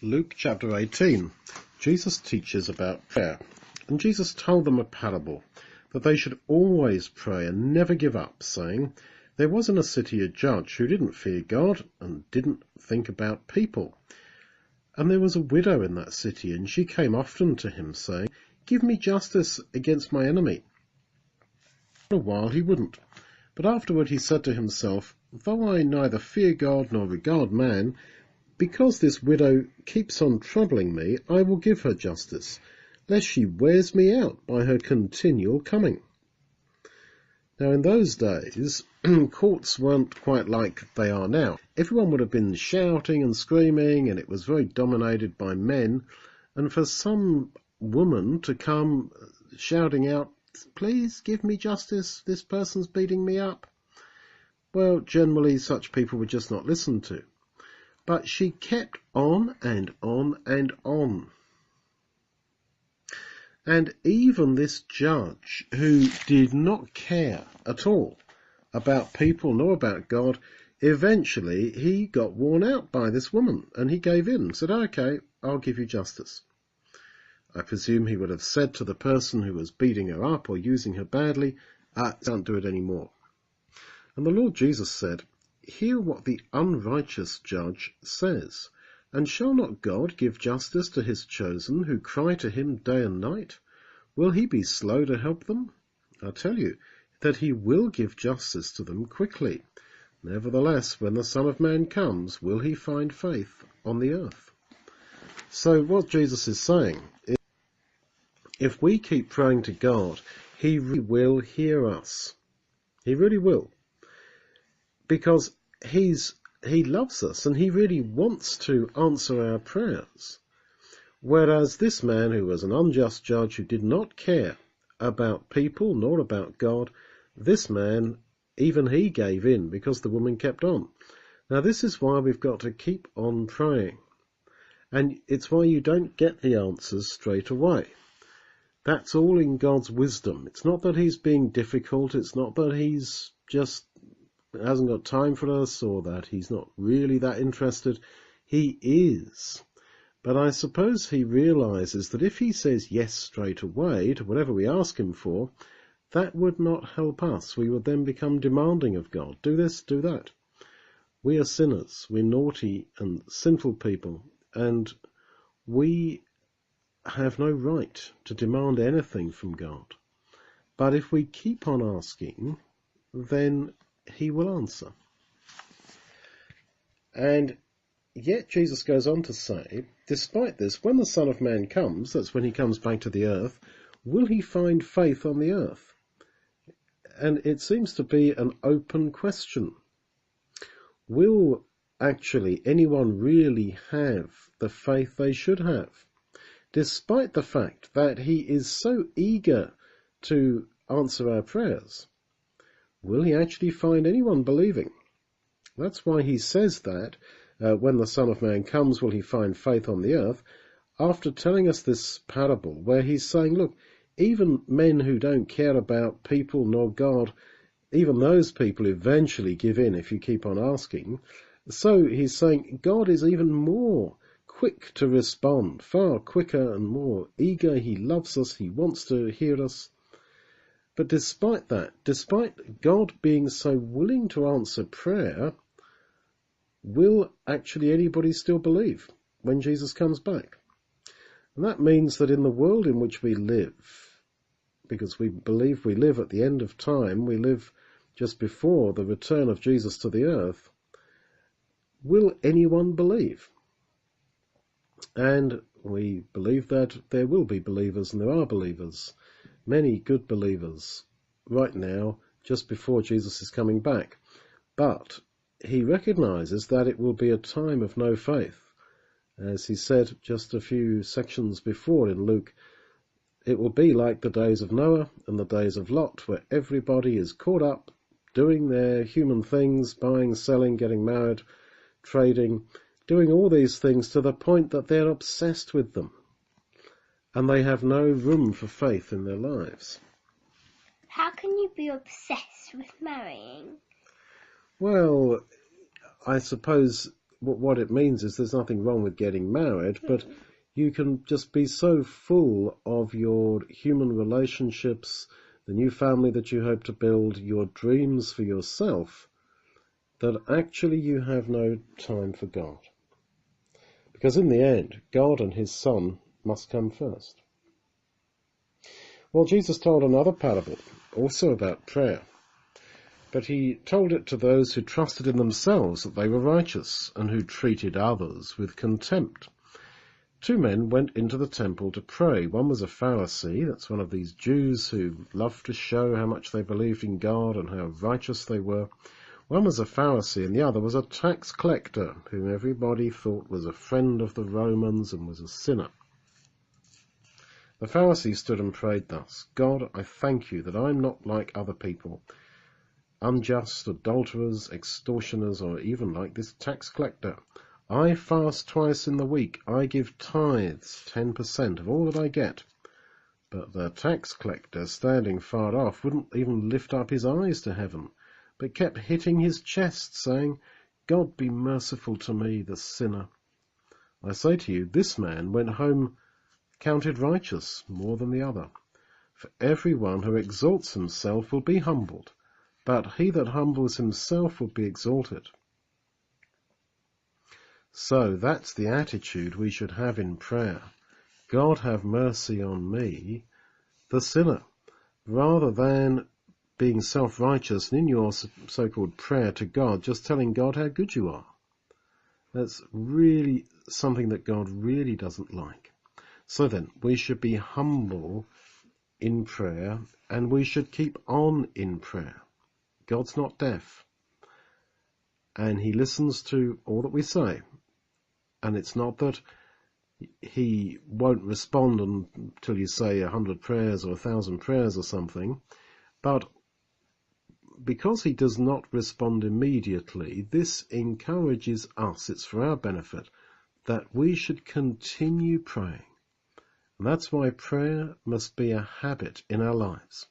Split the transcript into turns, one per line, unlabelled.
Luke chapter 18. Jesus teaches about prayer, and Jesus told them a parable that they should always pray and never give up, saying, there was in a city a judge who didn't fear God and didn't think about people. And there was a widow in that city, and she came often to him, saying, give me justice against my enemy. For a while he wouldn't, but afterward he said to himself, though I neither fear God nor regard man, because this widow keeps on troubling me, I will give her justice, lest she wears me out by her continual coming. Now in those days, courts weren't quite like they are now. Everyone would have been shouting and screaming, and it was very dominated by men. And for some woman to come shouting out, please give me justice, this person's beating me up, well, generally such people were just not listened to. But she kept on and on and on. And even this judge, who did not care at all about people nor about God, eventually he got worn out by this woman, and he gave in and said, okay, I'll give you justice. I presume he would have said to the person who was beating her up or using her badly, don't do it anymore. And the Lord Jesus said, hear what the unrighteous judge says. And shall not God give justice to his chosen, who cry to him day and night? Will he be slow to help them? I tell you that he will give justice to them quickly. Nevertheless, when the Son of Man comes, will he find faith on the earth? So what Jesus is saying is, if we keep praying to God, he really will hear us. He really will. Because he loves us and he really wants to answer our prayers. Whereas this man, who was an unjust judge who did not care about people nor about God, this man, even he gave in because the woman kept on. Now this is why we've got to keep on praying. And it's why you don't get the answers straight away. That's all in God's wisdom. It's not that he's being difficult. It's not that he's just hasn't got time for us or that he's not really that interested. He is. But I suppose he realizes that if he says yes straight away to whatever we ask him for, that would not help us. We would then become demanding of God. Do this, do that. We are sinners. We're naughty and sinful people, and we have no right to demand anything from God. But if we keep on asking, then he will answer. And yet Jesus goes on to say, despite this, when the Son of Man comes, that's when he comes back to the earth, will he find faith on the earth? And it seems to be an open question. Will actually anyone really have the faith they should have? Despite the fact that he is so eager to answer our prayers, will he actually find anyone believing? That's why he says that when the Son of Man comes, will he find faith on the earth, after telling us this parable where he's saying, look, even men who don't care about people nor God, even those people eventually give in if you keep on asking. So he's saying God is even more quick to respond, far quicker and more eager. He loves us. He wants to hear us. But despite that, despite God being so willing to answer prayer, will actually anybody still believe when Jesus comes back? And that means that in the world in which we live, because we believe we live at the end of time, we live just before the return of Jesus to the earth, will anyone believe? And we believe that there will be believers, and there are believers, many good believers right now, just before Jesus is coming back. But he recognizes that it will be a time of no faith. As he said just a few sections before in Luke, it will be like the days of Noah and the days of Lot, where everybody is caught up doing their human things, buying, selling, getting married, trading, doing all these things to the point that they're obsessed with them. And they have no room for faith in their lives.
How can you be obsessed with marrying?
Well, I suppose what it means is there's nothing wrong with getting married, but you can just be so full of your human relationships, the new family that you hope to build, your dreams for yourself, that actually you have no time for God. Because in the end, God and his Son must come first. Well, Jesus told another parable, also about prayer, but he told it to those who trusted in themselves that they were righteous and who treated others with contempt. 2 men went into the temple to pray. One was a Pharisee, that's one of these Jews who loved to show how much they believed in God and how righteous they were. One was a Pharisee and the other was a tax collector, whom everybody thought was a friend of the Romans and was a sinner. The Pharisee stood and prayed thus: God, I thank you that I'm not like other people, unjust, adulterers, extortioners, or even like this tax collector. I fast twice in the week. I give tithes, 10% of all that I get. But the tax collector, standing far off, wouldn't even lift up his eyes to heaven, but kept hitting his chest, saying, God, be merciful to me, the sinner. I say to you, this man went home counted righteous more than the other. For everyone who exalts himself will be humbled, but he that humbles himself will be exalted. So that's the attitude we should have in prayer. God, have mercy on me, the sinner, rather than being self-righteous and in your so-called prayer to God, just telling God how good you are. That's really something that God really doesn't like. So then, we should be humble in prayer, and we should keep on in prayer. God's not deaf, and he listens to all that we say. And it's not that he won't respond until you say 100 prayers or 1,000 prayers or something, but because he does not respond immediately, this encourages us, it's for our benefit, that we should continue praying. And that's why prayer must be a habit in our lives.